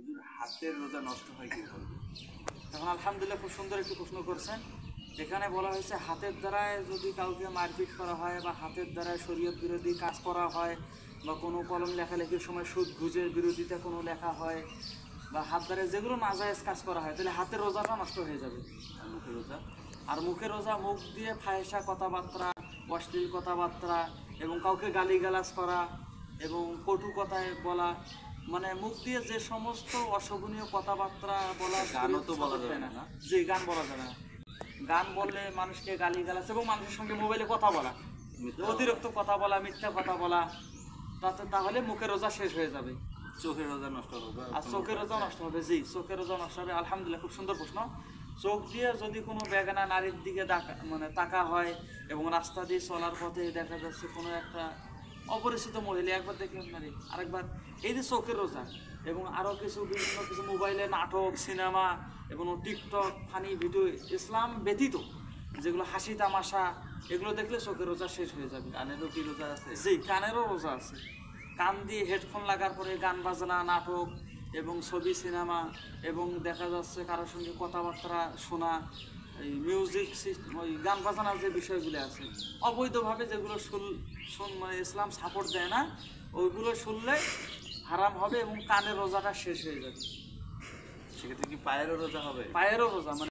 হুজুর হাতের রোজা নষ্ট হয় কিভাবে? এখন আলহামদুলিল্লাহ খুব সুন্দর একটি প্রশ্ন করছেন। এখানে বলা হয়েছে হাতের দ্বারায় যদি কাউকে মারপিট করা হয় বা হাতের দ্বারায় শরীয়ত বিরোধী কাজ করা হয় বা কোনো কলম লেখালেখির সময় সুদ ঘুষের বিরোধিতা কোনো লেখা হয় বা হাত দ্বারা যেগুলো নাজায়েজ কাজ করা হয় তাহলে হাতের রোজাটা নষ্ট হয়ে যাবে। আর মুখের রোজা? আর মুখের রোজা মুখ দিয়ে ফাহেসা কথাবার্তা, অশ্লীল কথাবার্তা এবং কাউকে গালিগালাজ করা এবং কটু কথায় বলা, মানে মুখ দিয়ে যে সমস্ত অশোভনীয় কথাবার্তা বলা, গানও তো বলা যাবে না। যে গান বলা যাবে না। গান বললে মানুষকে গালিগালাজ এবং মানুষের সঙ্গে মোবাইলে কথা বলা, অতিরিক্ত কথা বলা, মিথ্যা কথা বলা, তাহলে মুখের রোজা শেষ হয়ে যাবে। চোখের রোজা নষ্ট হবে? আর চোখের রোজা নষ্ট হবে। জি, চোখের রোজা নষ্ট হবে। আলহামদুলিল্লাহ খুব সুন্দর প্রশ্ন। চোখ দিয়ে যদি কোনো বেগানা নারীর দিকে তাকা হয় এবং রাস্তা দিয়ে চলার পথে দেখা যাচ্ছে কোনো একটা অপরিচিত মহিলা, একবার দেখে নারী, আরেকবার, এই যে চোখের রোজা এবং আরও কিছু বিভিন্ন কিছু মোবাইলে নাটক, সিনেমা এবং টিকটক, ফানি ভিডিও ইসলাম ব্যতীত যেগুলো হাসি তামাশা, এগুলো দেখলে চোখের রোজা শেষ হয়ে যাবে। কানেরও কি রোজা আছে? জি, কানেরও রোজা আছে। কান দিয়ে হেডফোন লাগার পরে গান বাজনা, নাটক এবং ছবি, সিনেমা এবং দেখা যাচ্ছে কারোর সঙ্গে কথাবার্তা শোনা, এই মিউজিক সিস্টেম, ওই গান বাজনার যে বিষয়গুলো আছে অবৈধভাবে যেগুলো মানে ইসলাম সাপোর্ট দেয় না, ওইগুলো শুনলে হারাম হবে এবং কানের রোজাটা শেষ হয়ে যাবে। সেক্ষেত্রে কি পায়েরও রোজা হবে? পায়েরও রোজা, মানে